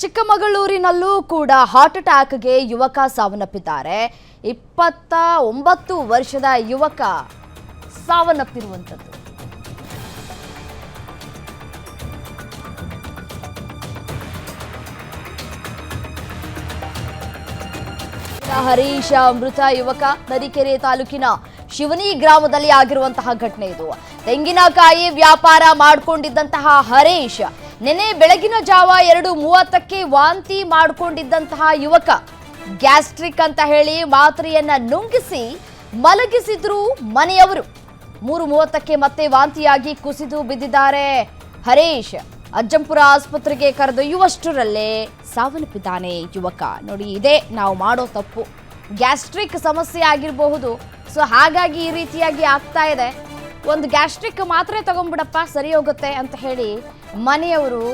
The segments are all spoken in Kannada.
ಚಿಕ್ಕಮಗಳೂರಿನಲ್ಲೂ ಕೂಡ ಹಾರ್ಟ್ ಅಟ್ಯಾಕ್ಗೆ ಯುವಕ ಸಾವನ್ನಪ್ಪಿದ್ದಾರೆ. 29 ವರ್ಷದ ಯುವಕ ಸಾವನ್ನಪ್ಪಿರುವಂತದ್ದು. ಹರೀಶ ಮೃತ ಯುವಕ ತರೀಕೆರೆ ತಾಲೂಕಿನ ಶಿವನಿ ಗ್ರಾಮದಲ್ಲಿ ಆಗಿರುವಂತಹ ಘಟನೆ ಇದು. ತೆಂಗಿನಕಾಯಿ ವ್ಯಾಪಾರ ಮಾಡಿಕೊಂಡಿದ್ದಂತಹ ಹರೀಶ್ ನೆನೆ ಬೆಳಗಿನ ಜಾವ 2:30ಕ್ಕೆ ವಾಂತಿ ಮಾಡಿಕೊಂಡಿದ್ದಂತಹ ಯುವಕ ಗ್ಯಾಸ್ಟ್ರಿಕ್ ಅಂತ ಹೇಳಿ ಮಾತ್ರೆಯನ್ನ ನುಂಗಿಸಿ ಮಲಗಿಸಿದ್ರು ಮನೆಯವರು. 3:30ಕ್ಕೆ ಮತ್ತೆ ವಾಂತಿಯಾಗಿ ಕುಸಿದು ಬಿದ್ದಿದ್ದಾರೆ ಹರೀಶ್. ಅಜ್ಜಂಪುರ ಆಸ್ಪತ್ರೆಗೆ ಕರೆದೊಯ್ಯುವಷ್ಟರಲ್ಲೇ ಸಾವನ್ನಪ್ಪಿದ್ದಾನೆ ಯುವಕ. ನೋಡಿ, ಇದೇ ನಾವು ಮಾಡೋ ತಪ್ಪು. ಗ್ಯಾಸ್ಟ್ರಿಕ್ ಸಮಸ್ಯೆ ಆಗಿರಬಹುದು, ಸೊ ಹಾಗಾಗಿ ಈ ರೀತಿಯಾಗಿ ಆಗ್ತಾ ಇದೆ. ಒಂದು ಗ್ಯಾಸ್ಟ್ರಿಕ್ ಮಾತ್ರೆ ತಗೊಂಡ್ಬಿಡಪ್ಪ ಸರಿ ಹೋಗುತ್ತೆ ಅಂತ ಹೇಳಿ ಮನೆಯವರು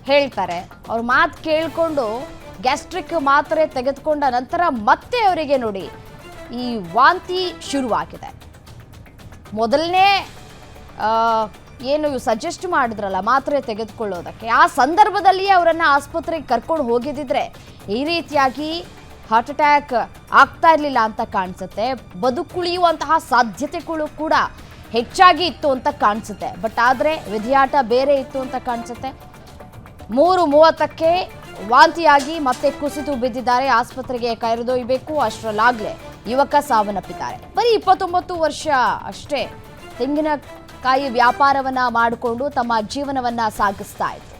ಹೇಳ್ತಾರೆ. ಅವ್ರ ಮಾತು ಕೇಳಿಕೊಂಡು ಗ್ಯಾಸ್ಟ್ರಿಕ್ ಮಾತ್ರೆ ತೆಗೆದುಕೊಂಡ ನಂತರ ಮತ್ತೆ ಅವರಿಗೆ ನೋಡಿ ಈ ವಾಂತಿ ಶುರುವಾಗಿದೆ. ಮೊದಲನೇ ಏನು ಸಜೆಸ್ಟ್ ಮಾಡಿದ್ರಲ್ಲ ಮಾತ್ರೆ ತೆಗೆದುಕೊಳ್ಳೋದಕ್ಕೆ, ಆ ಸಂದರ್ಭದಲ್ಲಿ ಅವರನ್ನು ಆಸ್ಪತ್ರೆಗೆ ಕರ್ಕೊಂಡು ಹೋಗಿದ್ದಿದ್ರೆ ಈ ರೀತಿಯಾಗಿ ಹಾರ್ಟ್ ಅಟ್ಯಾಕ್ ಆಗ್ತಾ ಇರಲಿಲ್ಲ ಅಂತ ಕಾಣಿಸುತ್ತೆ. ಬದುಕುಳಿಯುವಂತಹ ಸಾಧ್ಯತೆಗಳು ಕೂಡ ಹೆಚ್ಚಾಗಿ ಇತ್ತು ಅಂತ ಕಾಣಿಸುತ್ತೆ. ಬಟ್ ಆದರೆ ವಿಧಿಯಾಟ ಬೇರೆ ಇತ್ತು ಅಂತ ಕಾಣಿಸುತ್ತೆ. 3:30ಕ್ಕೆ ವಾಂತಿಯಾಗಿ ಮತ್ತೆ ಕುಸಿದು ಬಿದ್ದಿದ್ದಾರೆ. ಆಸ್ಪತ್ರೆಗೆ ಕರೆದೊಯ್ಯಬೇಕು ಅಷ್ಟರಲ್ಲಾಗಲೇ ಯುವಕ ಸಾವನ್ನಪ್ಪಿದ್ದಾರೆ. ಬರೀ 29 ವರ್ಷ ಅಷ್ಟೇ. ತೆಂಗಿನಕಾಯಿ ವ್ಯಾಪಾರವನ್ನ ಮಾಡಿಕೊಂಡು ತಮ್ಮ ಜೀವನವನ್ನ ಸಾಗಿಸ್ತಾ ಇದ್ರು.